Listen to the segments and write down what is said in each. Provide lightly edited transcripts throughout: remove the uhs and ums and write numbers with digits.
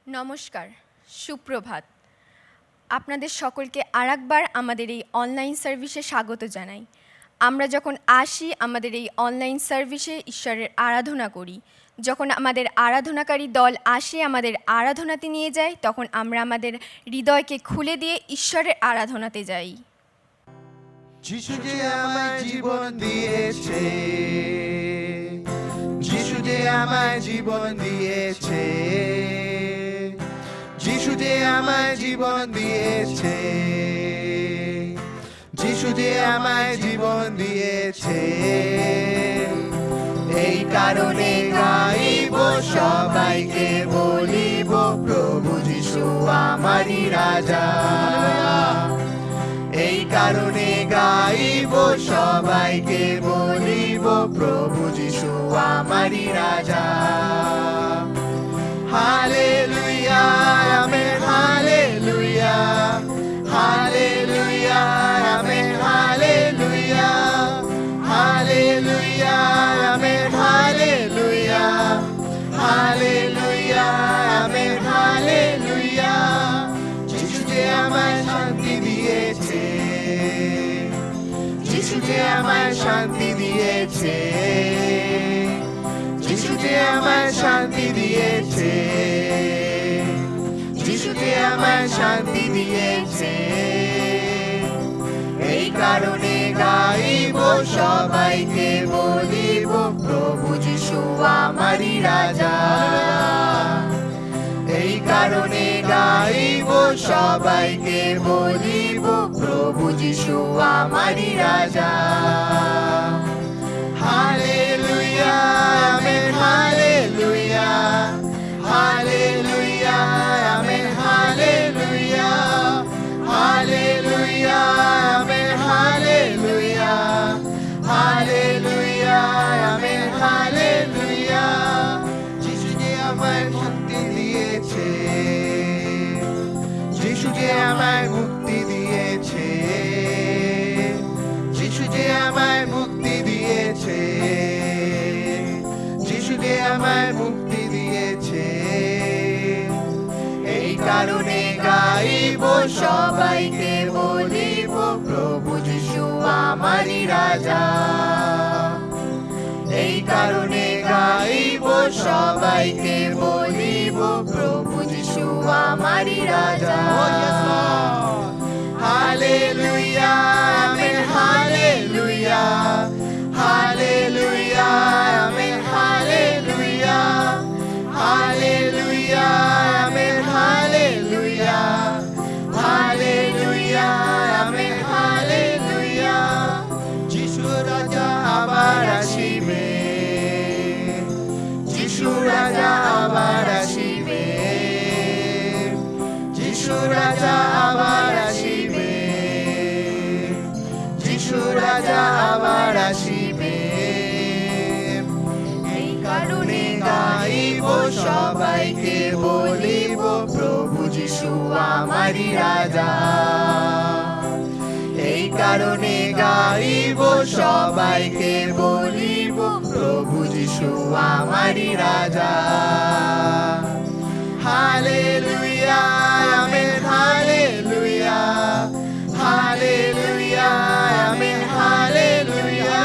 নমস্কার, সুপ্রভাত। আপনাদের সকলকে আরেকবার আমাদের এই অনলাইন সার্ভিসে স্বাগত জানাই। আমরা যখন আসি আমাদের এই অনলাইন সার্ভিসে ঈশ্বরের আরাধনা করি। যখন আমাদের আরাধনাকারী দল আসে আমাদের আরাধনাতে নিয়ে যায়, তখন আমরা আমাদের হৃদয়কে খুলে দিয়ে ঈশ্বরের আরাধনাতে যাই। যিশু যে আমায় জীবন দিয়েছে, যিশু যে আমায় জীবন দিয়েছে, যিশু যে আমায় জীবন দিয়েছে, যিশু যে আমায় জীবন দিয়েছে। এই কারণে গাইব, সবাইকে বলিব, প্রভু যিশু আমারই রাজা। এই কারণে গাইব, সবাইকে বলিব, প্রভু যিশু আমারই রাজা। Hallelujah, amen, hallelujah, hallelujah, amen, hallelujah, hallelujah, amen, hallelujah, hallelujah, amen, hallelujah. যিশু যে আমায় শান্তি দিয়েছে, যিশু যে আমায় শান্তি দিয়েছে, যিশু যে আমায় শান্তি দিয়েছে, যিশু যে আমায় শান্তি দিয়েছে। এই কারণে গাইব, সবাইকে বলিব, প্রভু যিশু আমারই রাজা। এই কারণে গাইব, সবাইকে বলিব, প্রভু যিশু আমারই রাজা। Hallelujah, amen, hallelujah, hallelujah, amen, hallelujah, hallelujah, amen, hallelujah, hallelujah, amen, hallelujah. যিশু যে আমায় মুক্তি দিয়েছে, যিশু যে আমায় মুক্তি দিয়েছে, যিশু যে আমায় মুক্তি দিয়েছে, যিশু যে আমায় মুক্তি দিয়েছে। এই কারণে গাইব, সবাইকে বলিব, প্রভু যিশু আমারই রাজা। এই কারণে গাইব, সবাইকে বলিব, প্রভু যিশু আমারই রাজা। Hallelujah, amen, hallelujah, hallelujah, amen, hallelujah, hallelujah, amen, hallelujah, hallelujah, amen, hallelujah. যিশু রাজা আবার আসিবে, যিশু রাজা আবার আসিবে, যিশু রাজা আবার আসিবে, যিশু রাজা আবার আসিবে। এই কারণে গাইব, সবাইকে বলিব, প্রভু যিশু আমারই রাজা। এই কারণে গাইব, সবাইকে বলিব, প্রভু যিশু আমারই রাজা। Hallelujah, amen, hallelujah, hallelujah, amen, hallelujah,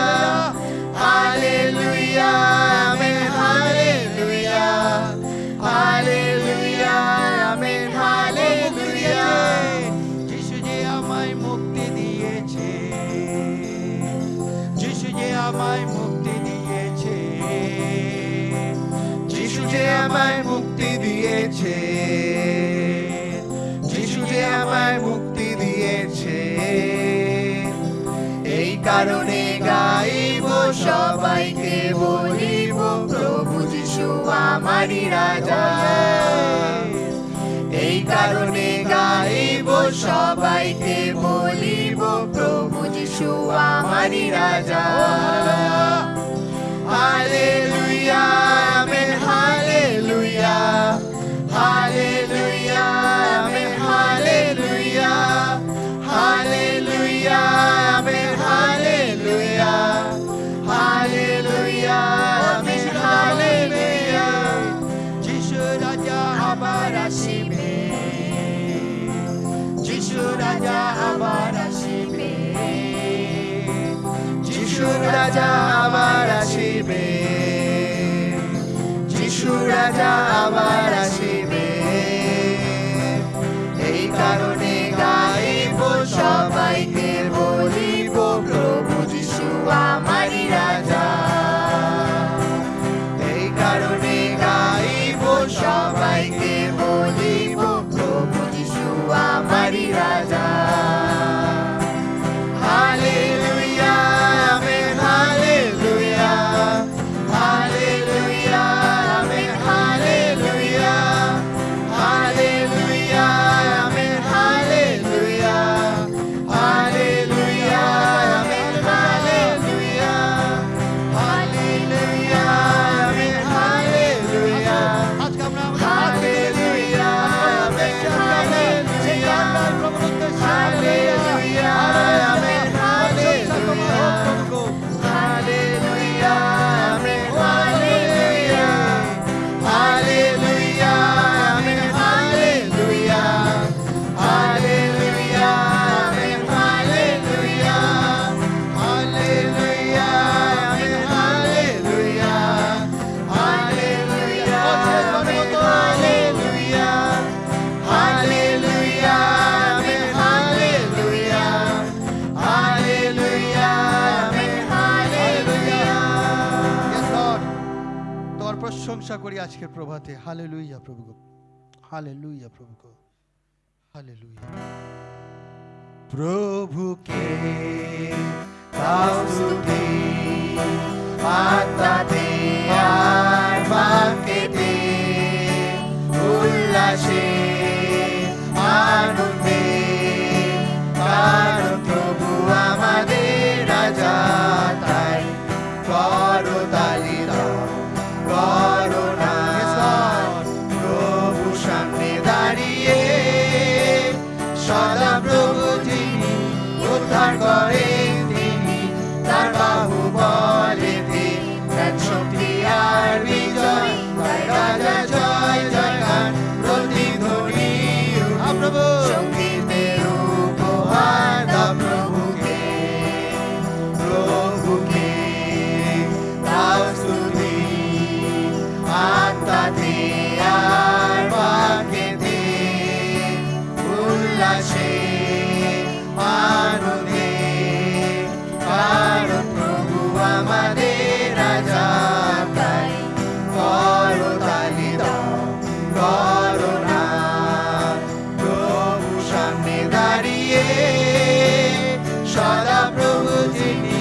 hallelujah, amen, hallelujah, hallelujah, amen, hallelujah. যিশু যে আমায় মুক্তি দিয়েছে, যিশু যে আমায় মুক্তি দিয়েছে, যিশু যে আমায় মুক্তি দিয়েছে, যিশু যে আমায় মুক্তি দিয়েছে। এই কারণে গাইব, সবাইকে বলিব, প্রভু যিশু আমারই রাজা। এই কারণে গাইব, সবাইকে বলিব, প্রভু যিশু আমারই রাজা। Hallelujah, amen, hallelujah, hallelujah, amen, hallelujah, hallelujah, amen, hallelujah, hallelujah, amen, hallelujah. যিশু রাজা আবার প্রশংসা করি আজকের প্রভাতে। হালেলুয়া প্রভু গো, হালেলুয়া প্রভু গো, হালেলুয়া। প্রভুকে দাও স্তুতি, আত্মাতে আর বাক্যেতে, উল্লাসে আনন্দে, কারণ প্রভু আমাদের রাজা, তাই করতালি দাও, করোনা প্রভু সামনে দাঁড়িয়ে, সদা প্রভু যিনি উদ্ধার করেন, তিনি তার বাহু বলেতে দেন শক্তি আর বিজয়, তাই রাজা জয় জয়গান প্রতিধ্বনি প্রভু, সঙ্গীতের উপহার দাও প্রভুকে, প্রভুকে দাও স্তুতি, আত্মাতে আর বাক্যেতে, উল্লাসে আনন্দে, কারণ প্রভু আমাদের রাজা, তাই করতালি দাও, করোনা প্রভু সামনে দাঁড়িয়ে, সদা প্রভু যিনি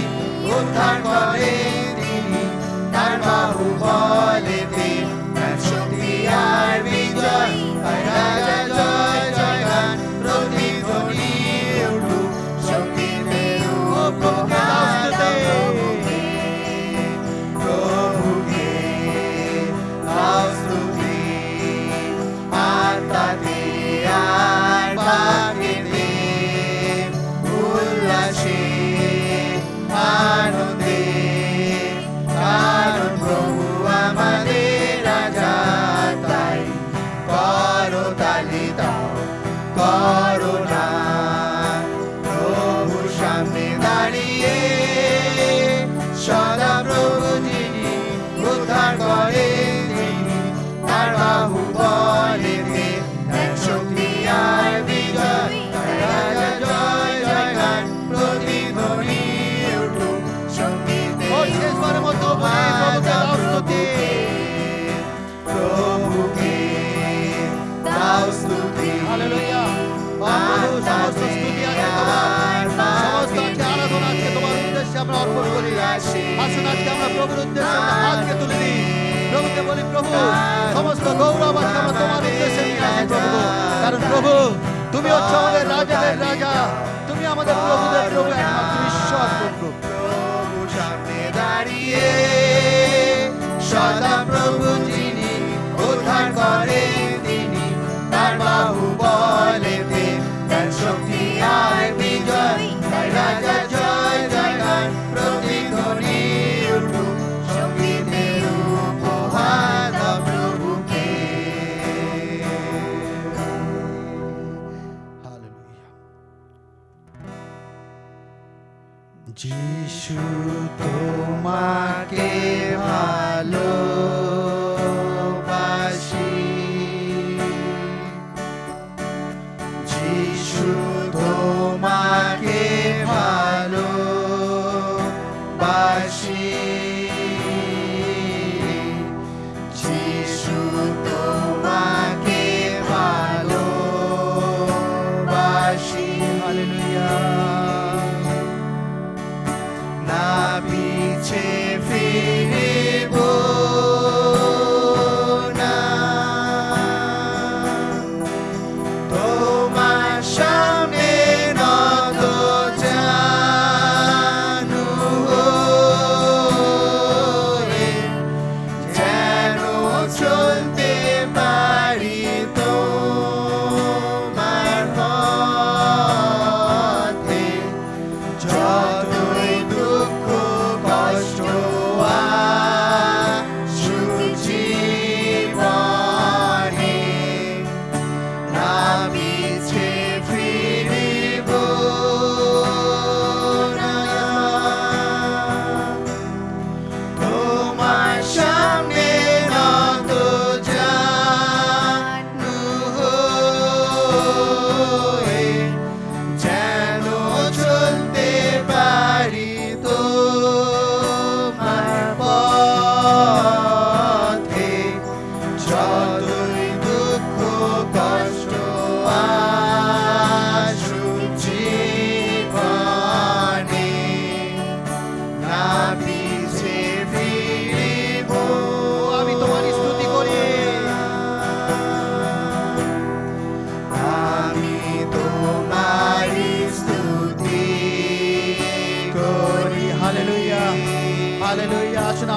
উদ্ধার করেন, তিনি তার বাহু বলেতে দেন শক্তি আর বিজয়, তাই রাজা জয় জয়গান প্রতিধ্বনি উঠুক, সঙ্গীতের উপহার দাও প্রভুকে, প্রভুকে দাও স্তুতি, আত্মাতে আর বাক্যেতে, উল্লাসে আনন্দে, কারণ প্রভু আমাদের রাজা, তাই করতালি দাও, করোনা প্রভু সামনে দাঁড়িয়ে, সদা প্রভু যিনি উদ্ধার করেন, তিনি তার বাহু বলেতে দেন শক্তি আর বিজয়, তাই রাজা জয় জয়গান প্রতিধ্বনি উঠুক, সঙ্গীতের শেষবারের মতো বলি, প্রভুকে দাও স্তুতি। প্রভুকে দাও স্তুতি, হালেলুয়া। প্রভু, সমস্ত স্তুতি আজকে তোমার, সমস্ত আজকে আরাধনা আজকে তোমার উদ্দেশ্যে আমরা অর্পণ করি। আসুন আজকে আমরা প্রভুর উদ্দেশ্যে আমরা হাতকে তুলে দিই, প্রভুকে বলি, প্রভু সমস্ত গৌরব আজকে আমরা তোমার উদ্দেশ্যে নিয়ে আসি প্রভু, কারণ প্রভু তুমি হচ্ছে আমাদের রাজাদের রাজা, তুমি আমাদের প্রভুদের প্রভু, একমাত্র ঈশ্বর প্রভু। প্রভু সামনে দাঁড়িয়ে, সদা প্রভু যিনি উদ্ধার করেন, তিনি তার বাহু বলেতে দেন শক্তি আর বিজয়, তাই রাজা জয় জয়গান প্রতিধ্বনি উঠুক, সঙ্গীতের উপহার দাও প্রভুকে। হালেলুয়া। যিশু তোমাকে ভালোবাসি, যিশু তোমাকে ভালোবাসি, যিশু তোমাকে ভালোবাসি, হালেলুয়া। না পিছে ফিরিব,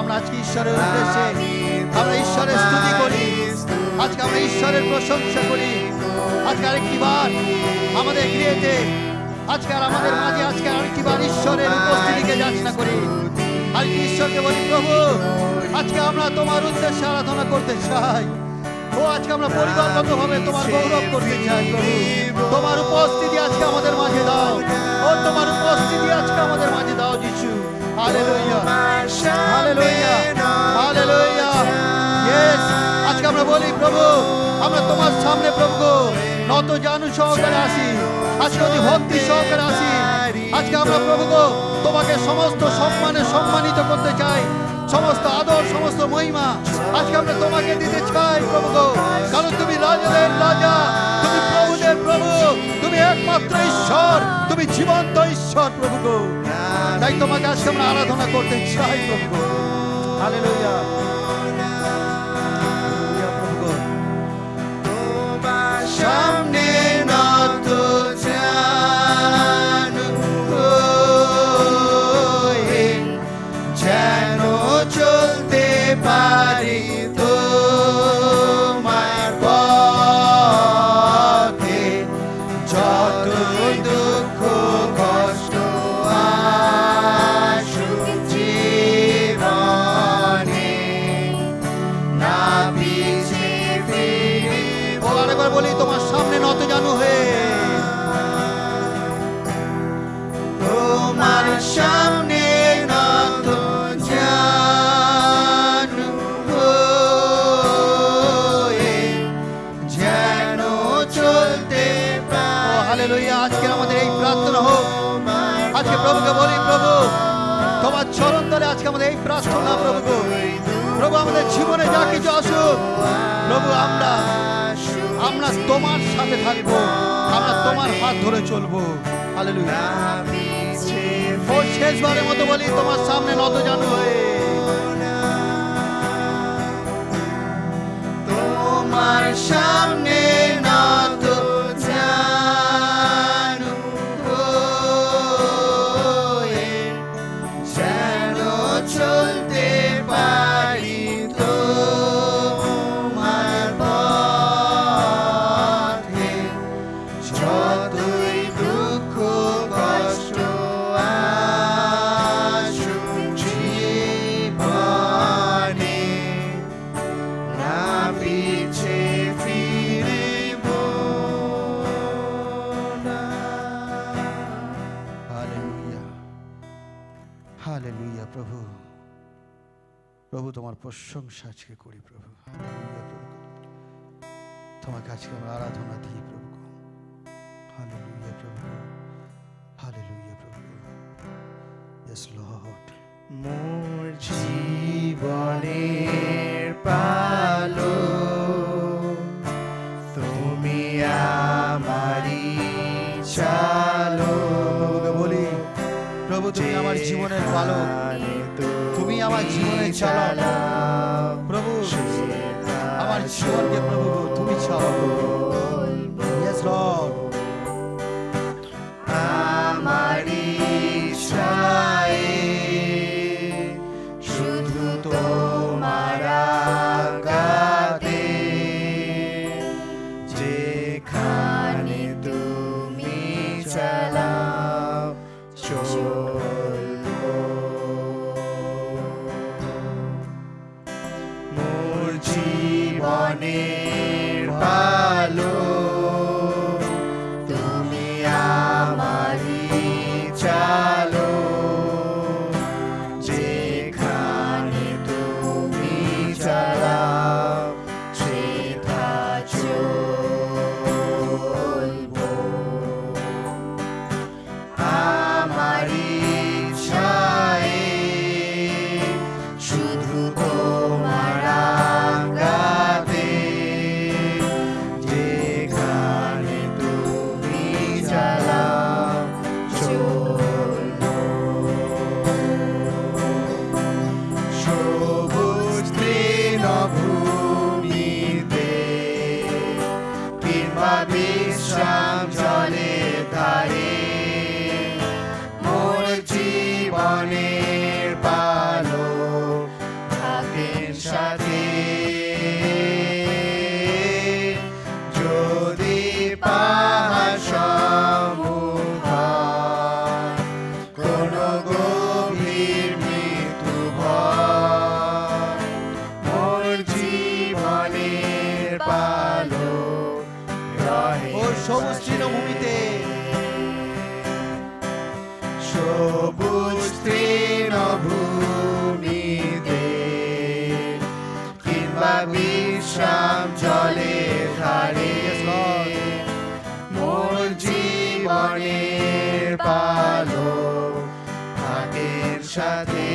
আমরা আজকে ঈশ্বরের উদ্দেশ্যে আমরা ঈশ্বরের স্তুতি করি, আজকে আমরা ঈশ্বরের প্রশংসা করি। আজকে আরেকটি বার আমাদের গৃহেতে, আজকে আর আমাদের মাঝে আজকে আরেকটি বার ঈশ্বরের উপস্থিতিকে যাচনা করি। আর ঈশ্বরকে বলি, প্রভু আজকে আমরা তোমার উদ্দেশ্যে আরাধনা করতে চাই। ও আজকে আমরা পরিবারগতভাবে তোমার গৌরব করতে চাই। প্রভু তোমার উপস্থিতি আজকে আমাদের মাঝে দাও, ও তোমার উপস্থিতি আজকে আমাদের মাঝে দাও যিশু। Hallelujah, hallelujah, hallelujah. ইয়েস, আজকে আমরা বলি প্রভু আমরা তোমার সামনে প্রভু নত জানু সহকারে আসি, আজকে অতি ভক্তি সহকারে আসি। আজকে আমরা প্রভু তোমাকে সমস্ত সম্মানে সম্মানিত করতে চাই, সমস্ত আদর সমস্ত মহিমা আজকে আমরা তোমাকে দিতে চাই প্রভু, কারণ তুমি রাজাদের রাজা, তুমি প্রভুদের প্রভু, তুমি একমাত্র ঈশ্বর, তুমি জীবন্ত ঈশ্বর প্রভু। তাই তোমাকে আজকে আমরা আরাধনা করতে চাই প্রভু। হালেলুয়া, প্রভু তোমার সামনে নত জানু হয়ে যেন চলতে পারি তোমার পথে, যত দুঃখ কষ্ট আসুক জীবনে, না পিছে ফিরিব। আরেকবার বলি, তোমার সামনে নত জানু হয়ে, তোমার সামনে নত জানু হয়ে যেন চলতে পারি। হালেলুয়া। আজকে আমাদের এই প্রার্থনা হোক, আজকে প্রভুকে বলি প্রভু তোমার চরণ তলে আজকে আমাদের এই প্রার্থনা প্রভু। প্রভু আমাদের জীবনে যা কিছু আসুক প্রভু, আমরা তোমার সাথে থাকবো, আমরা তোমার হাত ধরে চলবো। হালেলুয়া। ও শেষবারের মতো বলি, তোমার সামনে নত জানু হয়ে, তোমার সামনে নত জানু হয়ে যেন চলতে পারি তোমার পথে, যতই দুঃখ কষ্ট আসুক জীবনে, না পিছে ফিরিব না। Hallelujah, hallelujah. প্রভু প্রভু তোমার প্রশংসা আজকে করি প্রভু। হালেলুয়া প্রভু, তোমাকে আজকে আমরা আরাধনা দিই প্রভু। হালেলুয়া প্রভু, হালেলুয়া প্রভু। Yes Lord. মোর জীবনের পালো তুমি আমারি চালো। প্রভুকে বলি, প্রভু তুমি আমার জীবনের পালক, তুমি আমার জীবনের চালক প্রভু। আমার জীবনকে প্রভু তুমি চালাও। Yes Lord. আমারি চাই শুধু তোমার আজ্ঞাতে, যেখানে তুমি চালাও চলবো। মোর জীবনের ভালো তুমি আমারি চালো, যেখানে তুমি চালাও সেথা চলবো। আমারি সবুজ তৃণভূমিতে কিংবা বিশ্রাম জলের ধারে মোর জীবনের পালক ভাগের সাথে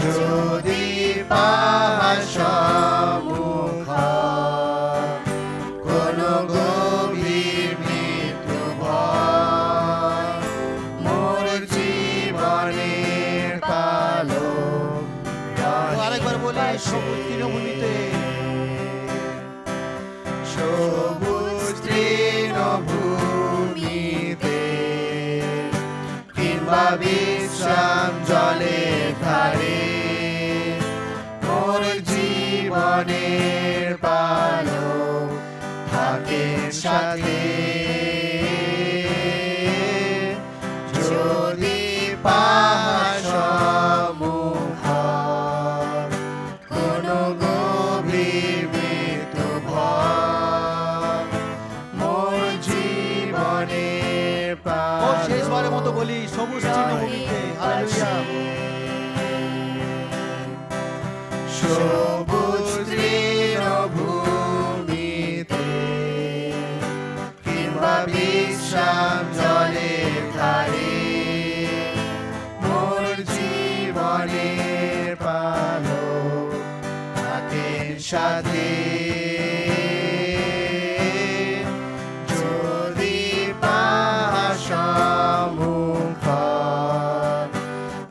যদি পাহাড় সম্মুখ কোন গভীর মৃত্যু ভয় মোর জীবনের পালক আরেকবার বলি সবুজ তৃণভূমিতে সবুজ তৃণভূমিতে কিংবা বিশ্রাম জলের ধারে মোর জীবনের পালক থাকে সাথে যদি পাহাড় সম্মুখ কোন গভীর মৃত্যু ভয় মোর জীবনের ও শেষবারের মতো বলি সবুজ তৃণভূমিতে হালেলুয়া সবুজ তৃণভূমিতে কিংবা বিশ্রাম জলের ধারে মোর জীবনের পালক থাকে সাথে যদি পাহাড় সম্মুখ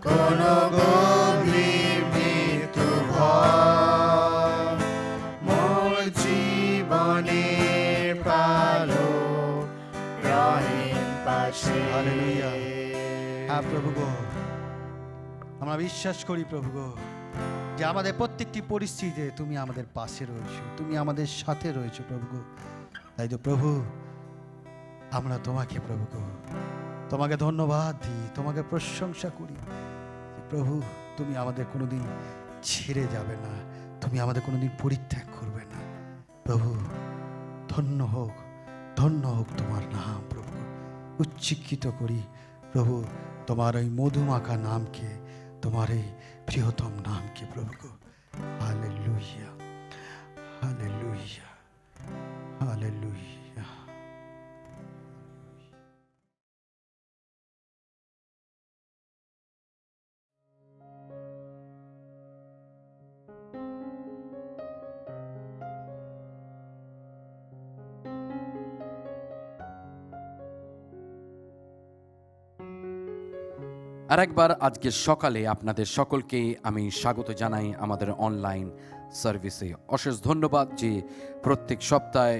কোন গভীর মৃত্যু ভয় মোর জীবনের পালক রহেন পাশে হালেলুয়া হ্যাঁ প্রভু গো আমরা বিশ্বাস করি প্রভু গো যে আমাদের প্রত্যেকটি পরিস্থিতিতে তুমি আমাদের পাশে রয়েছো, তুমি আমাদের সাথে রয়েছো প্রভু গো। তাই তো প্রভু আমরা তোমাকে প্রভু গো তোমাকে ধন্যবাদ দিই, তোমাকে প্রশংসা করি যে প্রভু তুমি আমাদের কোনোদিন ছেড়ে যাবে না, তুমি আমাদের কোনোদিন পরিত্যাগ করবে না প্রভু। ধন্য হোক তোমার নাম প্রভু। উচ্চীকৃত করি প্রভু তোমার এই মধুমাখা নামকে, তোমার এই প্রিয়তম নামকে প্রভু। Hallelujah hallelujah hallelujah. আরেকবার আজকে সকালে আপনাদের সকলকে আমি স্বাগত জানাই আমাদের অনলাইন সার্ভিসে। অশেষ ধন্যবাদ যে প্রত্যেক সপ্তাহে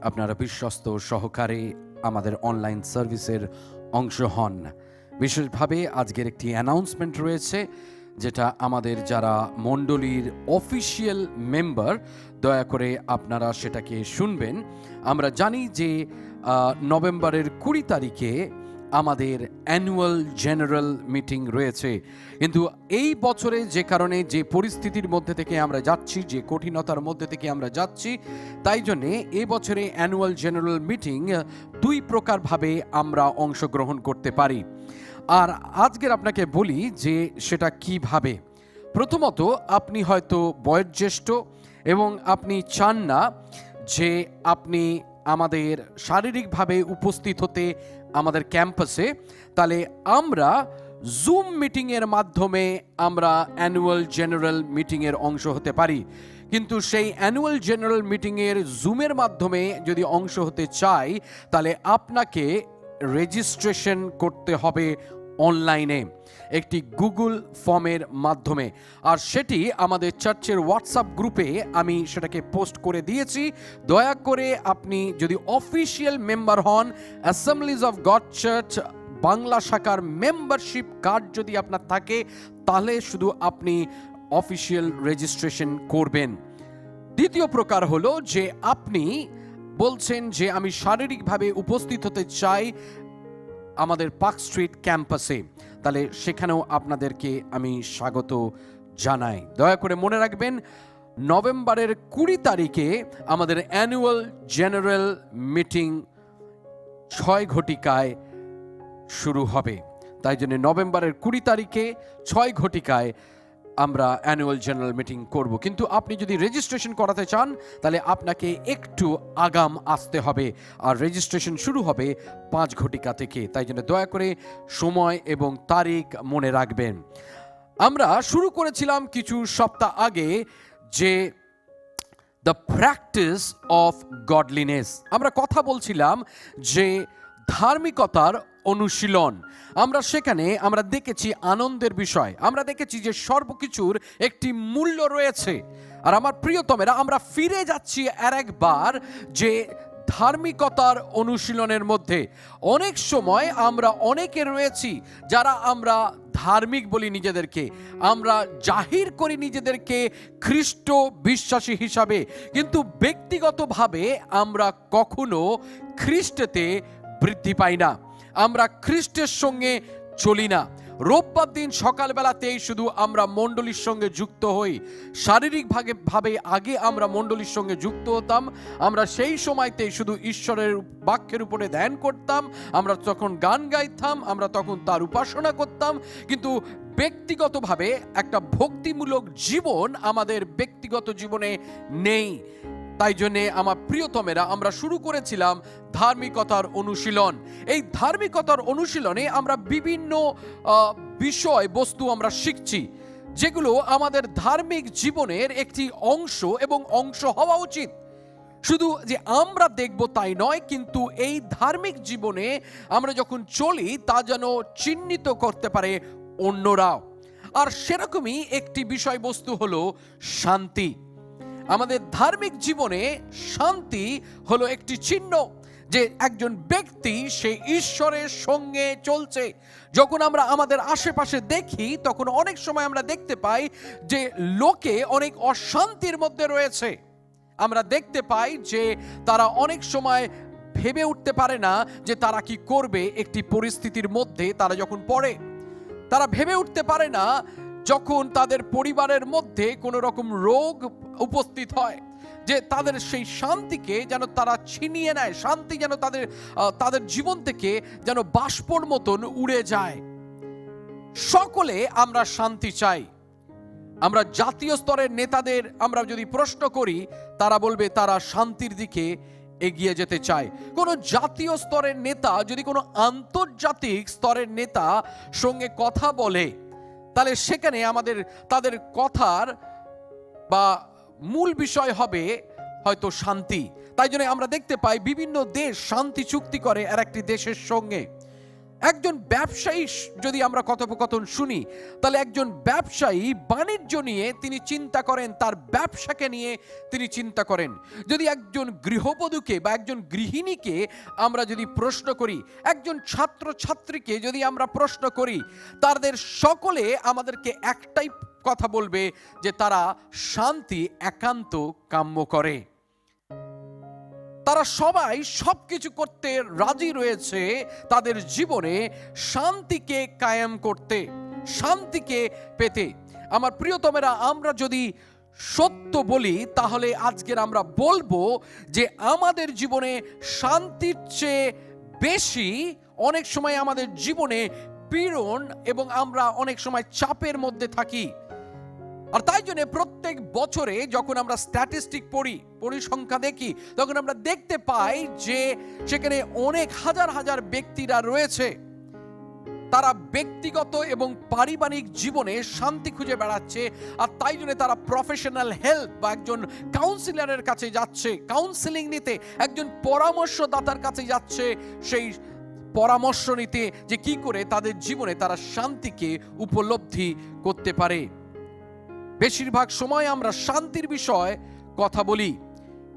আপনারা বিশ্বস্ত সহকারে আমাদের অনলাইন সার্ভিসের অংশ হন। বিশেষভাবে আজকের একটি অ্যানাউন্সমেন্ট রয়েছে, যেটা আমাদের যারা মণ্ডলীর অফিসিয়াল মেম্বার, দয়া করে আপনারা সেটাকে শুনবেন। আমরা জানি যে নভেম্বরের 20 তারিখে আমাদের অ্যানুয়াল জেনারেল মিটিং রয়েছে, কিন্তু এই বছরে যে কারণে যে পরিস্থিতির মধ্যে থেকে আমরা যাচ্ছি, যে কঠিনতার মধ্যে থেকে আমরা যাচ্ছি, তাই জন্যে এই বছরে অ্যানুয়াল জেনারেল মিটিং 2 প্রকারভাবে আমরা অংশগ্রহণ করতে পারি। আর আজকের আপনাকে বলি যে সেটা কিভাবে। প্রথমত, আপনি হয়তো বয়োজ্যেষ্ঠ এবং আপনি চান না যে আপনি আমাদের শারীরিকভাবে উপস্থিত হতে আমাদের ক্যাম্পাসে, তাহলে আমরা জুম মিটিংয়ের মাধ্যমে আমরা অ্যানুয়াল জেনারেল মিটিংয়ের অংশ হতে পারি। কিন্তু সেই অ্যানুয়াল জেনারেল মিটিংয়ের জুমের মাধ্যমে যদি অংশ হতে চাই, তাহলে আপনাকে রেজিস্ট্রেশন করতে হবে অনলাইনে একটি গুগল ফর্মের মাধ্যমে। আর সেটি আমাদের চার্চের হোয়াটসঅ্যাপ গ্রুপে আমি সেটাকে পোস্ট করে দিয়েছি। দয়া করে আপনি যদি অফিসিয়াল মেম্বার হন, Assembly's of god church Bangla শাখার মেম্বারশিপ কার্ড যদি আপনার থাকে, তাহলে শুধু আপনি অফিসিয়াল রেজিস্ট্রেশন করবেন। দ্বিতীয় প্রকার হলো যে আপনি বলছেন যে আমি শারীরিকভাবে উপস্থিত হতে চাই আমাদের পার্ক স্ট্রিট ক্যাম্পাসে, তাহলে সেখানেও আপনাদেরকে আমি স্বাগত জানাই। দয়া করে মনে রাখবেন, নভেম্বরের 20 তারিখে আমাদের অ্যানুয়াল জেনারেল মিটিং 6 ঘটিকায় শুরু হবে। তাই জন্য নভেম্বরের 20 তারিখে 6 ঘটিকায় আমরা অ্যানুয়াল জেনারেল মিটিং করব। কিন্তু আপনি যদি রেজিস্ট্রেশন করাতে চান তাহলে আপনাকে একটু আগাম আসতে হবে, আর রেজিস্ট্রেশন শুরু হবে 5 ঘটিকা থেকে। তাই জন্য দয়া করে সময় এবং তারিখ মনে রাখবেন। আমরা শুরু করেছিলাম কিছু সপ্তাহ আগে যে দ্য প্র্যাকটিস অফ গডলিনেস। আমরা কথা বলছিলাম যে ধার্মিকতার অনুশীলন। আমরা সেখানে আমরা দেখেছি আনন্দের বিষয়, আমরা দেখেছি যে সর্বকিছুর একটি মূল্য রয়েছে। আর আমার প্রিয়তমেরা, আমরা ফিরে যাচ্ছি আরেকবার যে ধার্মিকতার অনুশীলনের মধ্যে। অনেক সময় আমরা অনেকে রয়েছি যারা আমরা ধার্মিক বলি নিজেদেরকে, আমরা জাহির করি নিজেদেরকে খ্রিস্ট বিশ্বাসী হিসাবে, কিন্তু ব্যক্তিগতভাবে আমরা কখনো খ্রিস্টেতে বৃদ্ধি পাই না, আমরা খ্রিস্টের সঙ্গে চলি না। রোববার দিন সকালবেলাতেই শুধু আমরা মণ্ডলীর সঙ্গে যুক্ত হই। শারীরিকভাবে আগে আমরা মণ্ডলীর সঙ্গে যুক্ত হতাম, আমরা সেই সময়তেই শুধু ঈশ্বরের বাক্যের উপরে ধ্যান করতাম, আমরা তখন গান গাইতাম, আমরা তখন তার উপাসনা করতাম, কিন্তু ব্যক্তিগতভাবে একটা ভক্তিমূলক জীবন আমাদের ব্যক্তিগত জীবনে নেই। তাই জন্যে আমার প্রিয়তমেরা, আমরা শুরু করেছিলাম ধার্মিকতার অনুশীলন। এই ধার্মিকতার অনুশীলনে আমরা বিভিন্ন বিষয় বস্তু আমরা শিখছি, যেগুলো আমাদের ধার্মিক জীবনের একটি অংশ এবং অংশ হওয়া উচিত। শুধু যে আমরা দেখব তাই নয়, কিন্তু এই ধার্মিক জীবনে আমরা যখন চলি তা যেন চিহ্নিত করতে পারে অন্যরাও। আর সেরকমই একটি বিষয়বস্তু হলো শান্তি। আমাদের ধার্মিক জীবনে শান্তি হলো একটি চিহ্ন যে একজন ব্যক্তি সে ঈশ্বরের সঙ্গে চলছে। যখন আমরা আমাদের আশেপাশে দেখি তখন অনেক সময় আমরা দেখতে পাই যে লোকে অনেক অশান্তির মধ্যে রয়েছে। আমরা দেখতে পাই যে তারা অনেক সময় ভেবে উঠতে পারে না যে তারা কি করবে একটি পরিস্থিতির মধ্যে তারা যখন পড়ে। তারা ভেবে উঠতে পারে না যখন তাদের পরিবারের মধ্যে কোনো রকম রোগ উপস্থিত হয়, যে তাদের সেই শান্তিকে যেন তারা ছিনিয়ে নেয়, শান্তি যেন তাদের জীবন থেকে যেন বাষ্পর মতন উড়ে যায়। সকলে আমরা শান্তি চাই। আমরা জাতীয় স্তরের নেতাদের আমরা যদি প্রশ্ন করি, তারা বলবে তারা শান্তির দিকে এগিয়ে যেতে চায়। কোনো জাতীয় স্তরের নেতা যদি কোনো আন্তর্জাতিক স্তরের নেতা সঙ্গে কথা বলে, তাহলে সেখানে তাদের কথার বা মূল বিষয় হবে হয়তো শান্তি। তাই জন্য আমরা দেখতে পাই বিভিন্ন দেশ শান্তি চুক্তি করে আর একটি দেশের সঙ্গে। একজন ব্যবসায়ী যদি আমরা কথোপকথন শুনি, তাহলে একজন ব্যবসায়ী বাণিজ্য নিয়ে তিনি চিন্তা করেন, তার ব্যবসাকে নিয়ে তিনি চিন্তা করেন। যদি একজন গৃহবধূকে বা একজন গৃহিণীকে আমরা যদি প্রশ্ন করি, একজন ছাত্র ছাত্রীকে যদি আমরা প্রশ্ন করি, তাদের সকলে আমাদেরকে একটাই কথা বলবে যে তারা শান্তি একান্ত কাম্য করে। তারা সবাই সবকিছু করতে রাজি রয়েছে তাদের জীবনে শান্তিকে কায়েম করতে, শান্তিকে পেতে। আমার প্রিয়তমেরা, আমরা যদি সত্য বলি তাহলে আজকের আমরা বলবো যে আমাদের জীবনে শান্তির চেয়ে বেশি অনেক সময় আমাদের জীবনে পীড়ন এবং আমরা অনেক সময় চাপের মধ্যে থাকি। আর তাই জন্য প্রত্যেক বছরে যখন আমরা স্ট্যাটিস্টিক পরিসংখ্যা দেখি, তখন আমরা দেখতে পাই যে সেখানে অনেক হাজার হাজার ব্যক্তিরা রয়েছে, তারা ব্যক্তিগত এবং পারিবারিক জীবনে শান্তি খুঁজে বেড়াচ্ছে। আর তাই জন্য তারা প্রফেশনাল হেল্প বা একজন কাউন্সিলরের কাছে যাচ্ছে কাউন্সিলিং নিতে, একজন পরামর্শদাতার কাছে যাচ্ছে সেই পরামর্শ নিতে যে কি করে তাদের জীবনে তারা শান্তিকে উপলব্ধি করতে পারে। বেশিরভাগ সময় আমরা শান্তির বিষয়ে কথা বলি,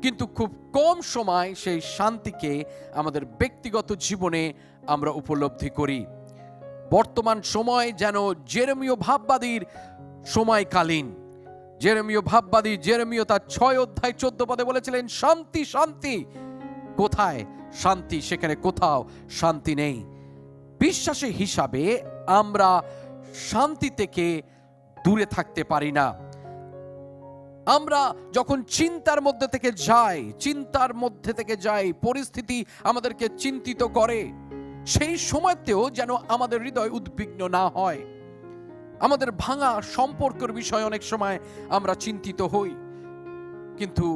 কিন্তু খুব কম সময় সেই শান্তিকে আমাদের ব্যক্তিগত জীবনে আমরা উপলব্ধি করি। বর্তমান সময় যেন জেরেমীয় ভাববাদীর সময়কালীন। জেরেমীয় তার 6 অধ্যায় 14 পদে বলেছিলেন, শান্তি শান্তি। কোথায় শান্তি? সেখানে কোথাও শান্তি নেই। বিশ্বাসী হিসাবে আমরা শান্তি থেকে দূরে থাকতে পারি না। আমরা যখন চিন্তার মধ্যে থেকে যাই, পরিস্থিতি আমাদেরকে চিন্তিত করে, সেই সময়তেও যেন আমাদের হৃদয় উদ্বিগ্ন না হয়। আমাদের ভাঙা সম্পর্কের বিষয়ে অনেক সময় আমরা চিন্তিত হই, কিন্তু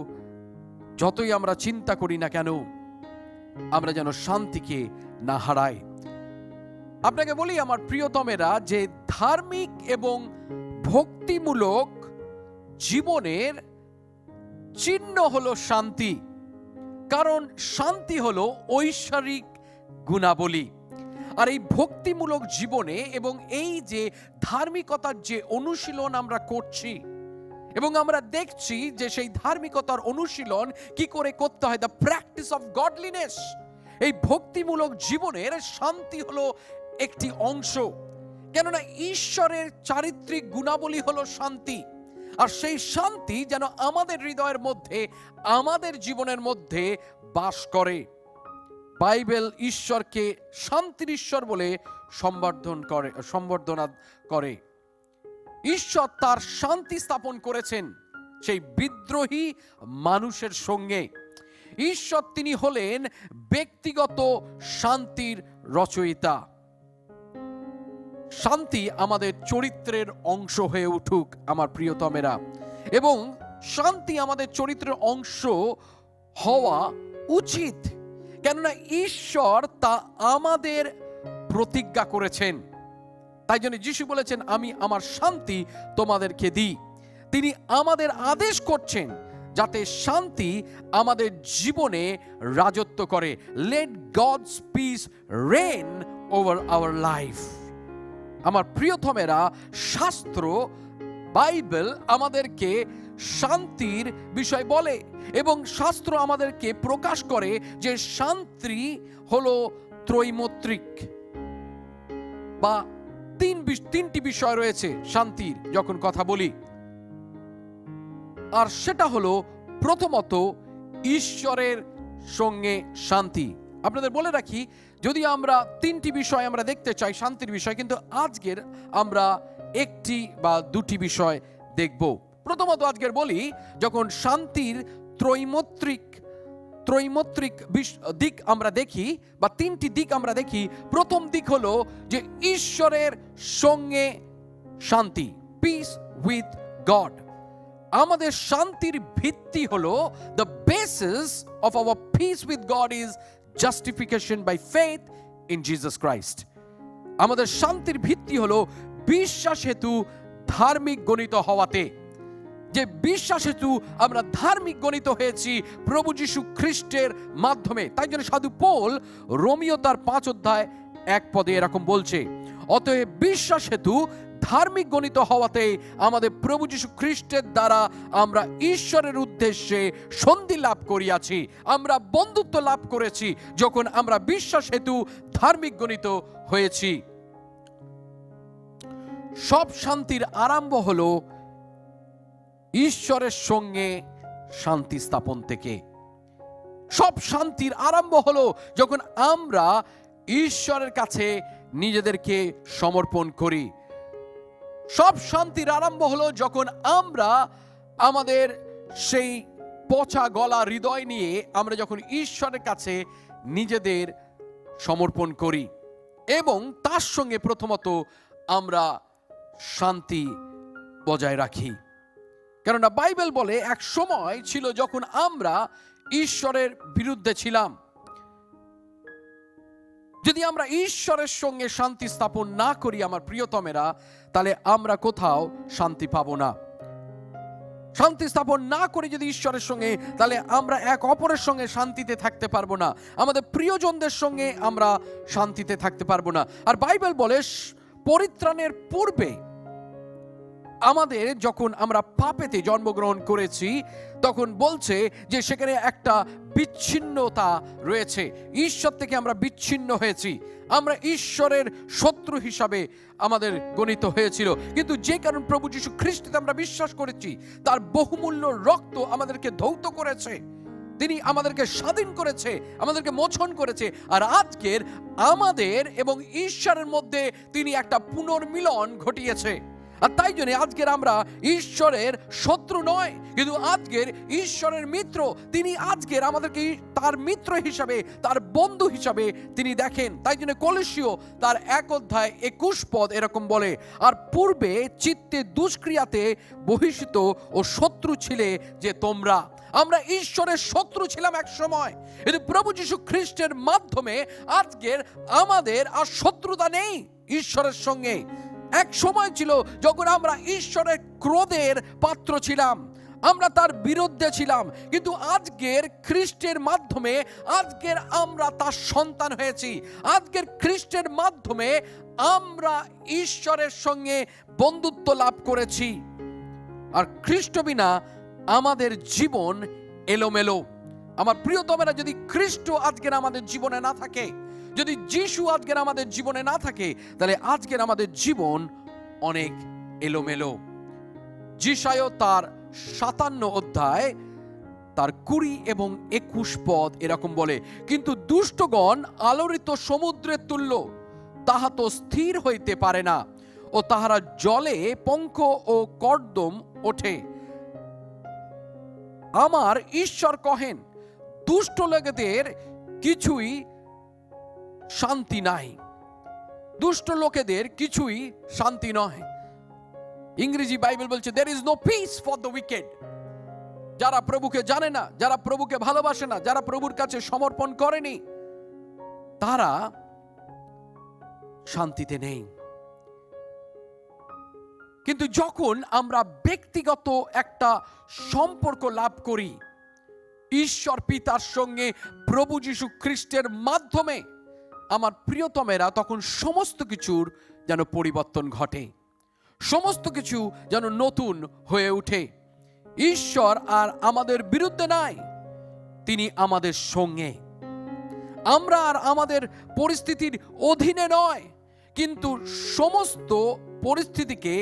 যতই আমরা চিন্তা করি না কেন, আমরা যেন শান্তিকে না হারাই। আপনাকে বলি আমার প্রিয়তমেরা, যে ধার্মিক এবং ভক্তিমূলক জীবনের চিহ্ন হলো শান্তি। কারণ শান্তি হলো ঐশ্বরিক গুণাবলী। আর এই ভক্তিমূলক জীবনে এবং এই যে ধার্মিকতার যে অনুশীলন আমরা করছি, এবং আমরা দেখছি যে সেই ধার্মিকতার অনুশীলন কি করে করতে হয়, দ্য প্র্যাকটিস অফ গডলিনেস। এই ভক্তিমূলক জীবনের শান্তি হলো একটি অংশ, কেননা ঈশ্বরের চারিত্রিক গুণাবলী হলো শান্তি। আর সেই শান্তি যেন আমাদের হৃদয়ের মধ্যে, আমাদের জীবনের মধ্যে বাস করে। বাইবেল ঈশ্বরকে শান্তির ঈশ্বর বলে সম্বর্ধনা করে। ঈশ্বর তার শান্তি স্থাপন করেছেন সেই বিদ্রোহী মানুষের সঙ্গে। ঈশ্বর তিনি হলেন ব্যক্তিগত শান্তির রচয়িতা। শান্তি আমাদের চরিত্রের অংশ হয়ে উঠুক আমার প্রিয়তমেরা, এবং শান্তি আমাদের চরিত্রের অংশ হওয়া উচিত, কেননা ঈশ্বর তা আমাদের প্রতিজ্ঞা করেছেন। তাই জন্য যিশু বলেছেন, আমি আমার শান্তি তোমাদেরকে দিই। তিনি আমাদের আদেশ করছেন যাতে শান্তি আমাদের জীবনে রাজত্ব করে। Let God's peace reign over our life. আমার প্রিয়তমেরা, শাস্ত্র বাইবেল আমাদেরকে শান্তির বিষয় বলে, এবং শাস্ত্র আমাদেরকে প্রকাশ করে যে শান্তি হলো ত্রৈমাত্রিক, বা তিনটি বিষয় রয়েছে শান্তির যখন কথা বলি। আর সেটা হলো প্রথমত ঈশ্বরের সঙ্গে শান্তি। আপনাদের বলে রাখি, যদি আমরা তিনটি বিষয় আমরা দেখতে চাই শান্তির বিষয়, কিন্তু আজকের আমরা একটি বা দুটি বিষয় দেখব। প্রথমত আজকের বলি, যখন শান্তির ত্রৈমাত্রিক দিক আমরা দেখি, বা তিনটি দিক আমরা দেখি। প্রথম দিক হলো যে ঈশ্বরের সঙ্গে শান্তি, পিস উইথ গড। আমাদের শান্তির ভিত্তি হলো, the basis of our peace with God is justification by faith in Jesus Christ. আমাদের শান্তির ভিত্তি হলো বিশ্বাস হেতু ধার্মিক গণিত হওয়াতে। যে বিশ্বাস হেতু আমরা ধার্মিক গণিত হয়েছি প্রভু যীশু খ্রিস্টের মাধ্যমে। তাই জন্য সাধু পৌল রোমীয় তার 5 অধ্যায় 1 পদে এরকম বলছে, অতএব বিশ্বাস হেতু ধার্মিক গণিত হওয়াতে আমাদের প্রভু যীশু খ্রিস্টের দ্বারা আমরা ঈশ্বরের উদ্দেশ্যে সন্ধি লাভ করিয়াছি, আমরা বন্ধুত্ব লাভ করেছি, যখন আমরা বিশ্বাস হেতু ধার্মিক গণিত হয়েছি। সব শান্তির আরম্ভ হলো ঈশ্বরের সঙ্গে শান্তি স্থাপন থেকে। সব শান্তির আরম্ভ হলো যখন আমরা ঈশ্বরের কাছে নিজেদেরকে সমর্পণ করি। সব শান্তির আরম্ভ হলো যখন আমরা আমাদের সেই পচা গলা হৃদয় নিয়ে আমরা যখন ঈশ্বরের কাছে নিজেদের সমর্পণ করি, এবং তার সঙ্গে প্রথমত আমরা শান্তি বজায় রাখি। কেননা বাইবেল বলে এক সময় ছিল যখন আমরা ঈশ্বরের বিরুদ্ধে ছিলাম। যদি আমরা ঈশ্বরের সঙ্গে শান্তি স্থাপন না করি আমার প্রিয়তমেরা, তাহলে আমরা কোথাও শান্তি পাবো না। শান্তি স্থাপন না করে যদি ঈশ্বরের সঙ্গে, তাহলে আমরা এক অপরের সঙ্গে শান্তিতে থাকতে পারবো না, আমাদের প্রিয়জনদের সঙ্গে আমরা শান্তিতে থাকতে পারবো না। আর বাইবেল বলে পরিত্রাণের পূর্বে আমাদের যখন আমরা পাপেতে জন্মগ্রহণ করেছি, তখন বলছে যে সেখানে একটা বিচ্ছিন্নতা রয়েছে, ঈশ্বর থেকে আমরা বিচ্ছিন্ন হয়েছি, আমরা ঈশ্বরের শত্রু হিসাবে আমাদের গণিত হয়েছিল। কিন্তু যে কারণ প্রভু যীশু খ্রিস্টে আমরা বিশ্বাস করেছি, তার বহুমূল্য রক্ত আমাদেরকে ধৌত করেছে, তিনি আমাদেরকে স্বাধীন করেছে, আমাদেরকে মোচন করেছে। আর আজকের আমাদের এবং ঈশ্বরের মধ্যে তিনি একটা পুনর্মিলন ঘটিয়েছে। আর তাই জন্য আজকের আমরা ঈশ্বরের শত্রু নয়, কিন্তু আজকের ঈশ্বরের মিত্র। তিনি আজকের আমাদেরকে তার মিত্র হিসাবে, তার বন্ধু হিসাবে তিনি দেখেন। তাই জন্য কলসীয় তার 1:21 এরকম বলে, আর পূর্বে চিত্তে দুষ্ক্রিয়াতে বহিষ্কৃত ও শত্রু ছিলে যে তোমরা। আমরা ঈশ্বরের শত্রু ছিলাম এক সময়, কিন্তু প্রভু যীশু খ্রিস্টের মাধ্যমে আজকের আমাদের আর শত্রুতা নেই ঈশ্বরের সঙ্গে। এক সময় ছিল যখন আমরা ঈশ্বরের ক্রোধের পাত্র ছিলাম, আমরা তার বিরুদ্ধে ছিলাম, কিন্তু আজকের খ্রিস্টের মাধ্যমে আজকের আমরা তার সন্তান হয়েছি। আজকের খ্রিস্টের মাধ্যমে আমরা ঈশ্বরের সঙ্গে বন্ধুত্ব লাভ করেছি। আর খ্রিস্ট বিনা আমাদের জীবন এলোমেলো। আমার প্রিয়তমেরা, যদি খ্রিস্ট আজকের আমাদের জীবনে না থাকে, যদি যিশু আজকের আমাদের জীবনে না থাকে, তাহলে আজকের আমাদের জীবন অনেক এলোমেলো। যিশায় তার 57 তার 20 এবং 21 এরকম বলে, কিন্তু দুষ্টগণ আলোড়িত সমুদ্রের তুল্য, তাহা তো স্থির হইতে পারে না, ও তাহারা জলে পঙ্খ ও কর্দম ওঠে। আমার ঈশ্বর কহেন, দুষ্ট লোকেদের কিছুই শান্তি নাই। দুষ্ট লোকেদের কিছুই শান্তি নয়। ইংরেজি বাইবেল বলছে there is no peace for the wicked। যারা প্রভুকে জানে না, যারা প্রভুকে ভালোবাসে না, যারা প্রভুর কাছে সমর্পণ করেনি, তারা শান্তিতে নেই। কিন্তু যখন আমরা ব্যক্তিগত একটা সম্পর্ক লাভ করি ঈশ্বর পিতার সঙ্গে প্রভু যীশু খ্রিস্টের মাধ্যমে, আমার প্রিয়তমেরা, তখন সমস্ত কিছুর যেন পরিবর্তন ঘটে, সমস্ত কিছু যেন নতুন হয়ে ওঠে। ঈশ্বর আর আমাদের বিরুদ্ধে নাই, তিনি আমাদের সঙ্গে। আমরা আর আমাদের পরিস্থিতির অধীনে নয়, কিন্তু সমস্ত পরিস্থিতিকে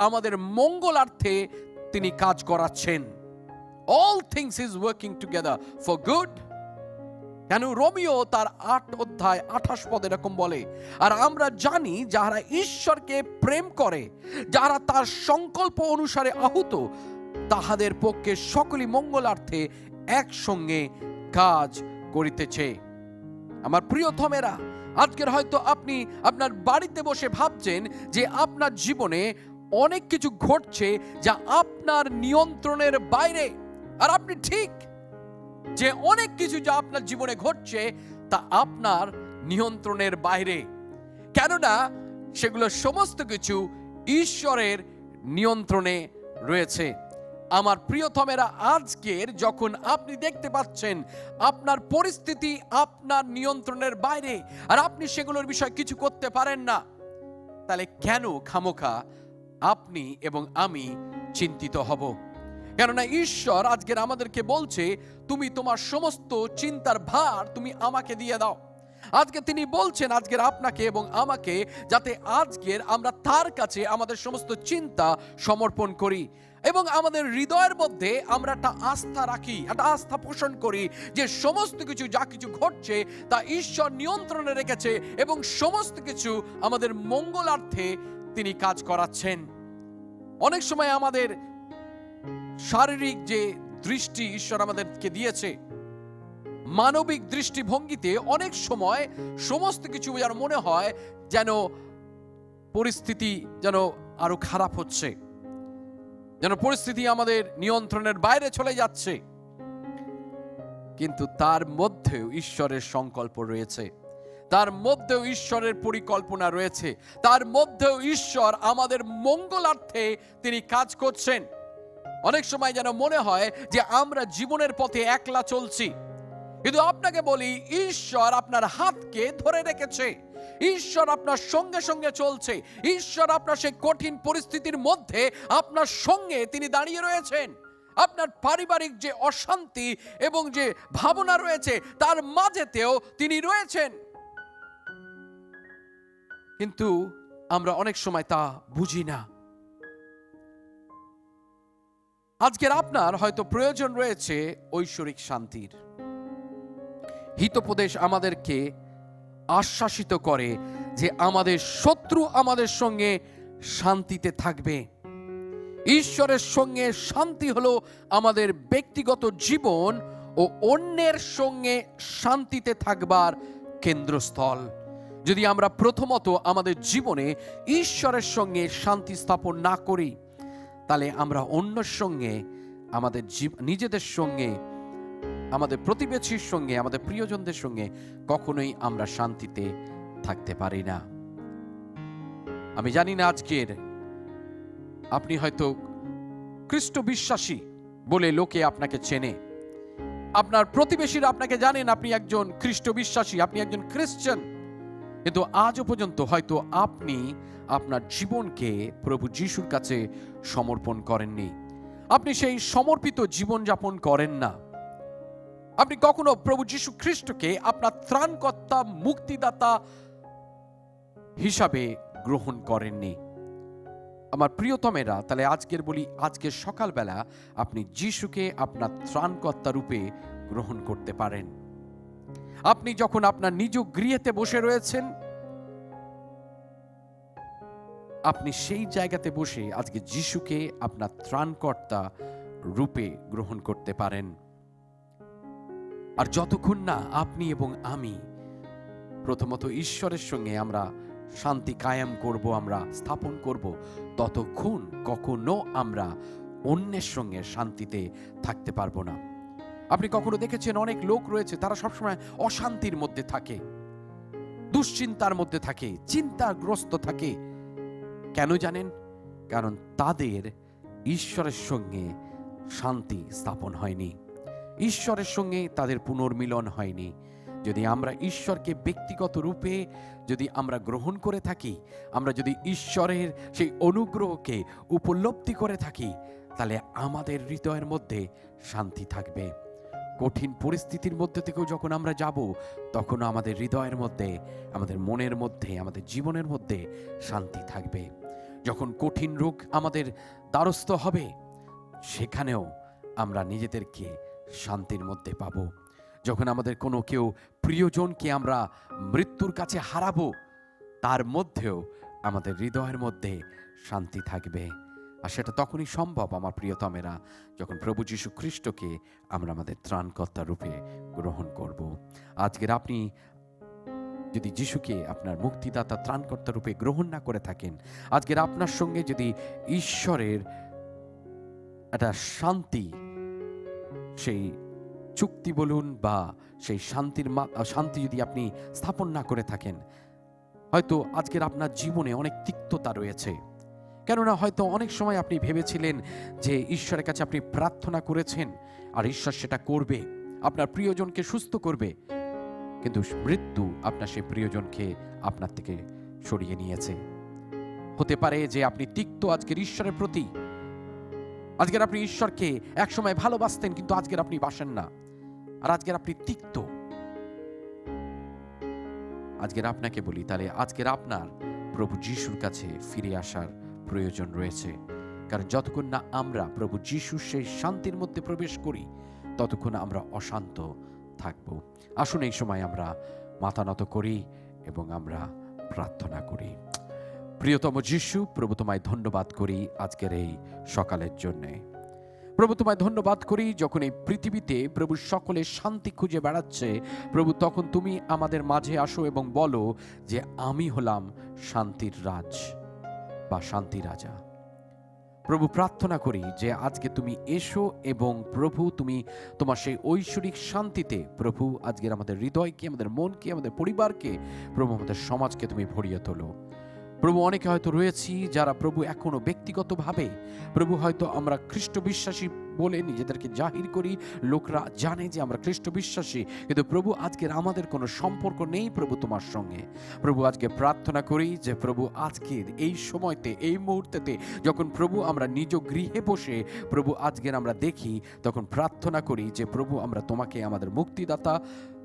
আমাদের মঙ্গলার্থে তিনি কাজ করাচ্ছেন। All things is working together for good। কেন রোমিও তার 8:28 এরকম বলে, আর আমরা জানি যারা ঈশ্বরকে প্রেম করে, যারা তার সংকল্প অনুসারে আহুত, তাহাদের পক্ষে সকলই মঙ্গলার্থে একসঙ্গে কাজ করিতেছে। আমার প্রিয়তমেরা, আজকের হয়তো আপনি আপনার বাড়িতে বসে ভাবছেন যে আপনার জীবনে অনেক কিছু ঘটছে যা আপনার নিয়ন্ত্রণের বাইরে। আর আপনি ঠিক যে অনেক কিছু যা আপনার জীবনে ঘটছে তা আপনার নিয়ন্ত্রণের বাইরে, কেননা সেগুলো সমস্ত কিছু ঈশ্বরের নিয়ন্ত্রণে রয়েছে। আমার প্রিয়তমেরা, আজকের যখন আপনি দেখতে পাচ্ছেন আপনার পরিস্থিতি আপনার নিয়ন্ত্রণের বাইরে আর আপনি সেগুলোর বিষয়ে কিছু করতে পারেন না, তাহলে কেন খামোখা আপনি এবং আমি চিন্তিত হব? কেননা ঈশ্বর আজকের আমাদেরকে বলছে, তুমি তোমার সমস্ত চিন্তার ভার তুমি আমাকে দিয়ে দাও। আজকে তিনি বলছেন আজকের আপনাকে এবং আমাকে, যাতে আজকের আমরা তার কাছে আমাদের সমস্ত চিন্তা সমর্পণ করি এবং আমাদের হৃদয়ের মধ্যে আমরা একটা আস্থা রাখি, একটা আস্থা পোষণ করি যে সমস্ত কিছু যা কিছু ঘটছে তা ঈশ্বর নিয়ন্ত্রণে রেখেছে এবং সমস্ত কিছু আমাদের মঙ্গলার্থে তিনি কাজ করাচ্ছেন। অনেক সময় আমাদের শারীরিক যে দৃষ্টি ঈশ্বর আমাদেরকে দিয়েছে, মানবিক দৃষ্টিভঙ্গিতে অনেক সময় সমস্ত কিছু যেন মনে হয় যেন পরিস্থিতি যেন আরো খারাপ হচ্ছে, যেন পরিস্থিতি আমাদের নিয়ন্ত্রণের বাইরে চলে যাচ্ছে, কিন্তু তার মধ্যেও ঈশ্বরের সংকল্প রয়েছে, তার মধ্যেও ঈশ্বরের পরিকল্পনা রয়েছে, তার মধ্যেও ঈশ্বর আমাদের মঙ্গলার্থে তিনি কাজ করছেন। অনেক সময় যেন মনে হয় যে আমরা জীবনের পথে একলা চলছি, কিন্তু আপনাকে বলি ঈশ্বর আপনার হাতকে ধরে রেখেছে, ঈশ্বর আপনার সঙ্গে সঙ্গে চলছে, ঈশ্বর আপনার সেই কঠিন পরিস্থিতির মধ্যে আপনার সঙ্গে তিনি দাঁড়িয়ে রয়েছেন। আপনার পারিবারিক যে অশান্তি এবং যে ভাবনা রয়েছে তার মাঝেতেও তিনি রয়েছেন, কিন্তু আমরা অনেক সময় তা বুঝি না। আজকের আপনার হয়তো প্রয়োজন রয়েছে ঐশ্বরিক শান্তির। হিতোপদেশ আমাদেরকে আশ্বাসিত করে যে আমাদের শত্রু আমাদের সঙ্গে শান্তিতে থাকবে। ঈশ্বরের সঙ্গে শান্তি হলো আমাদের ব্যক্তিগত জীবন ও অন্যের সঙ্গে শান্তিতে থাকবার কেন্দ্রস্থল। যদি আমরা প্রথমত আমাদের জীবনে ঈশ্বরের সঙ্গে শান্তি স্থাপন না করি, তাহলে আমরা অন্যের সঙ্গে, আমাদের নিজেদের সঙ্গে, আমাদের প্রতিবেশীর সঙ্গে, আমাদের প্রিয়জনদের সঙ্গে কখনোই আমরা শান্তিতে থাকতে পারি না। আমি জানি না আজকের আপনি হয়তো খ্রিস্ট বিশ্বাসী বলে লোকে আপনাকে চেনে, আপনার প্রতিবেশীরা আপনাকে জানেন আপনি একজন খ্রিস্ট বিশ্বাসী, আপনি একজন খ্রিস্টান, কিন্তু আজও পর্যন্ত হয়তো আপনি আপনার জীবনকে প্রভু যিশুর কাছে সমর্পণ করেননি। আপনি সেই সমর্পিত জীবন যাপন করেন না। আপনি কখনো প্রভু যিশু খ্রিস্টকে আপনার ত্রাণকর্তা, মুক্তিদাতা হিসাবে গ্রহণ করেননি। আমার প্রিয়তমেরা, তাহলে আজকের বলি, আজকের সকালবেলা আপনি যিশুকে আপনার ত্রাণকর্তা রূপে গ্রহণ করতে পারেন। আপনি যখন আপনার নিজ গৃহেতে বসে রয়েছেন, আপনি সেই জায়গাতে বসে আজকে যিশুকে আপনার ত্রাণকর্তা রূপে গ্রহণ করতে পারেন। আর যতক্ষণ না আপনি এবং আমি প্রথমত ঈশ্বরের সঙ্গে আমরা শান্তি কায়েম করব, আমরা স্থাপন করব, ততক্ষণ কখনো আমরা অন্যের সঙ্গে শান্তিতে থাকতে পারবো না। আপনি কখনো দেখেছেন অনেক লোক রয়েছে, তারা সবসময় অশান্তির মধ্যে থাকে, দুশ্চিন্তার মধ্যে থাকে, চিন্তাগ্রস্ত থাকে। কেন জানেন? কারণ তাদের ঈশ্বরের সঙ্গে শান্তি স্থাপন হয়নি, ঈশ্বরের সঙ্গে তাদের পুনর্মিলন হয়নি। যদি আমরা ঈশ্বরকে ব্যক্তিগত রূপে যদি আমরা গ্রহণ করে থাকি, আমরা যদি ঈশ্বরের সেই অনুগ্রহকে উপলব্ধি করে থাকি, তাহলে আমাদের হৃদয়ের মধ্যে শান্তি থাকবে। কঠিন পরিস্থিতির মধ্যে থেকেও যখন আমরা যাব, তখন আমাদের হৃদয়ের মধ্যে, আমাদের মনের মধ্যে, আমাদের জীবনের মধ্যে শান্তি থাকবে। যখন কঠিন রোগ আমাদের দ্বারস্থ হবে, সেখানেও আমরা নিজেদেরকে শান্তির মধ্যে পাবো। যখন আমাদের কোনো কেউ প্রিয়জনকে আমরা মৃত্যুর কাছে হারাবো, তার মধ্যেও আমাদের হৃদয়ের মধ্যে শান্তি থাকবে। আর সেটা তখনই সম্ভব আমার প্রিয়তমেরা, যখন প্রভু যীশু খ্রিস্টকে আমরা আমাদের ত্রাণকর্তা রূপে গ্রহণ করব। আজকের আপনি যদি যিশুকে আপনার মুক্তিদাতা, ত্রাণকর্তা রূপে গ্রহণ না করে থাকেন, আজকের আপনার সঙ্গে যদি ঈশ্বরের একটা শান্তি, সেই চুক্তি বলুন বা সেই শান্তি যদি আপনি স্থাপন না করে থাকেন, হয়তো আজকের আপনার জীবনে অনেক তিক্ততা রয়েছে। কেননা হয়তো অনেক সময় আপনি ভেবেছিলেন যে ঈশ্বরের কাছে আপনি প্রার্থনা করেছেন আর ঈশ্বর সেটা করবে, আপনার প্রিয়জনকে সুস্থ করবে, কিন্তু মৃত্যু আপনার সেই প্রিয়জনকে আপনার থেকে সরিয়ে নিয়েছে। হতে পারে যে আপনি তিক্ত আজকের ঈশ্বরের প্রতি, আজকের আপনি ঈশ্বরকে একসময় ভালোবাসতেন, কিন্তু আজকের আপনি বাসেন না, আর আজকের আপনি তিক্ত। আজকের আপনাকে বলি, তাহলে আজকের আপনার প্রভু যিশুর কাছে ফিরে আসার প্রয়োজন রয়েছে। কারণ যতক্ষণ না আমরা প্রভু যিশুর সেই শান্তির মধ্যে প্রবেশ করি, ততক্ষণ আমরা অশান্ত থাকব। আসুন এই সময় আমরা মাথা নত করি এবং আমরা প্রার্থনা করি। প্রিয়তম যিশু, প্রভু তোমায় ধন্যবাদ করি আজকের এই সকালের জন্যে। প্রভু তোমায় ধন্যবাদ করি, যখন এই পৃথিবীতে প্রভু সকলে শান্তি খুঁজে বেড়াচ্ছে, প্রভু তখন তুমি আমাদের মাঝে আসো এবং বলো যে আমি হলাম শান্তির রাজ বা শান্তি রাজা। প্রভু প্রার্থনা করি যে আজকে তুমি এসো এবং প্রভু তুমি তোমার সেই ঐশ্বরিক শান্তিতে প্রভু আজকের আমাদের হৃদয়কে, আমাদের মনকে, আমাদের পরিবারকে, প্রভু আমাদের সমাজকে তুমি ভরিয়ে তোলো। প্রভু অনেকে হয়তো রয়েছি যারা প্রভু এখনো ব্যক্তিগতভাবে প্রভু হয়তো আমরা খ্রিস্ট বিশ্বাসী বলে নিজেদেরকে জাহির করি, লোকরা জানে যে আমরা খ্রিস্ট বিশ্বাসী, কিন্তু প্রভু আজকের আমাদের কোনো সম্পর্ক নেই প্রভু তোমার সঙ্গে। প্রভু আজকে প্রার্থনা করি যে প্রভু আজকের এই সময়তে, এই মুহূর্তেতে যখন প্রভু আমরা নিজ গৃহে বসে প্রভু আজকের আমরা দেখি, তখন প্রার্থনা করি যে প্রভু আমরা তোমাকে আমাদের মুক্তিদাতা,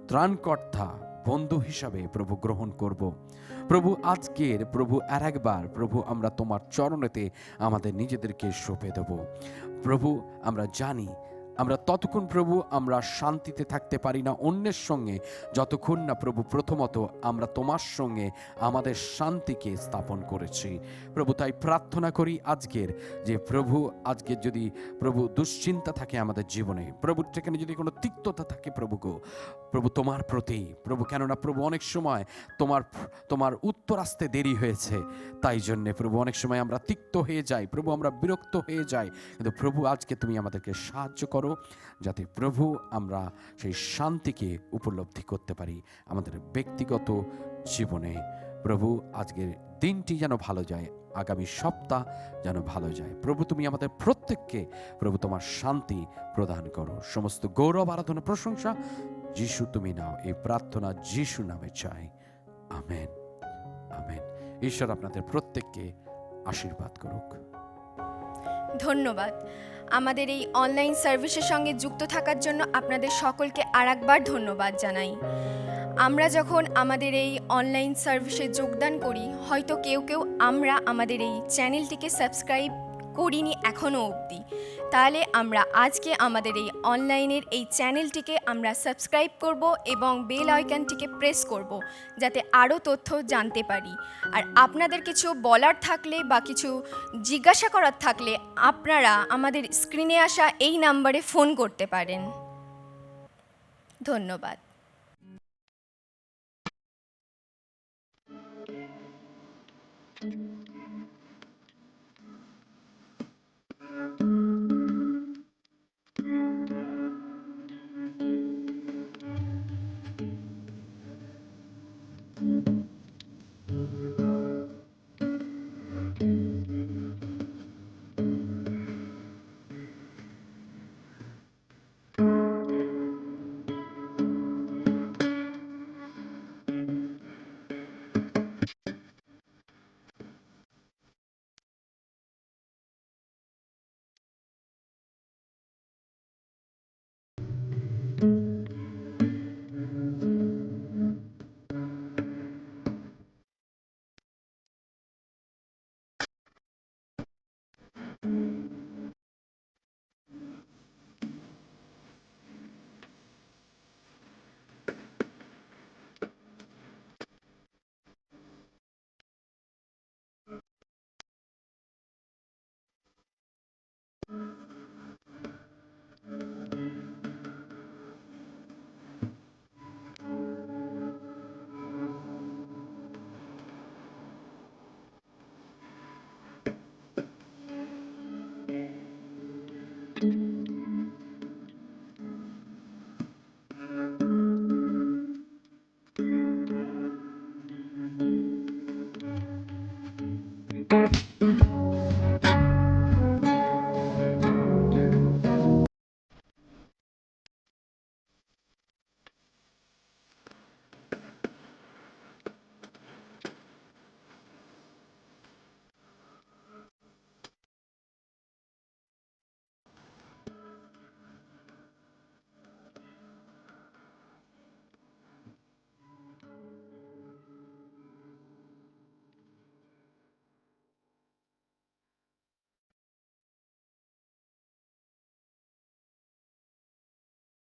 ত্রাণকর্তা, বন্ধু হিসাবে প্রভু গ্রহণ করব। প্রভু আজকের প্রভু আর একবার প্রভু আমরা তোমার চরণেতে আমাদের নিজেদেরকে সঁপে দেব। প্রভু আমরা জানি আমরা ততক্ষণ প্রভু আমরা শান্তিতে থাকতে পারি না অন্যের সঙ্গে, যতক্ষণ না প্রভু প্রথমত আমরা তোমার সঙ্গে আমাদের শান্তিকে স্থাপন করেছি। প্রভু তাই প্রার্থনা করি আজকের যে প্রভু আজকের যদি প্রভু দুশ্চিন্তা থাকে আমাদের জীবনে, প্রভু সেখানে যদি কোনো তিক্ততা থাকে প্রভু গো, প্রভু তোমার প্রতি প্রভু, কেননা প্রভু অনেক সময় তোমার উত্তর আসতে দেরি হয়েছে, তাই জন্যে প্রভু অনেক সময় আমরা তিক্ত হয়ে যাই প্রভু, আমরা বিরক্ত হয়ে যাই। কিন্তু প্রভু আজকে তুমি আমাদেরকে সাহায্য করো যাতে প্রভু আমরা সেই শান্তিকে উপলব্ধি করতে পারি আমাদের ব্যক্তিগত জীবনে। প্রভু আজকের দিনটি যেন ভালো যায়, আগামী সপ্তাহ যেন ভালো যায়। প্রভু তুমি আমাদের প্রত্যেককে প্রভু তোমার শান্তি প্রদান করো। সমস্ত গৌরব আরাধনা প্রশংসা যিশু তুমি নাও, এই প্রার্থনা যিশু নামে চাই, আমেন আমেন। ঈশ্বর আপনাদের প্রত্যেককে আশীর্বাদ করুক। ধন্যবাদ। আমাদের এই অনলাইন সার্ভিসের সঙ্গে যুক্ত থাকার জন্য আপনাদের সকলকে আরেকবার ধন্যবাদ জানাই। আমরা যখন আমাদের এই অনলাইন সার্ভিসে যোগদান করি, হয়তো কেউ কেউ আমরা আমাদের এই চ্যানেলটিকে সাবস্ক্রাইব করিনি এখনও অবধি, তাহলে আমরা আজকে আমাদের এই অনলাইনের এই চ্যানেলটিকে আমরা সাবস্ক্রাইব করব এবং বেল আইকনটিকে প্রেস করব, যাতে আরও তথ্য জানতে পারি। আর আপনাদের কিছু বলার থাকলে বা কিছু জিজ্ঞাসা করার থাকলে আপনারা আমাদের স্ক্রিনে আসা এই নাম্বারে ফোন করতে পারেন। ধন্যবাদ।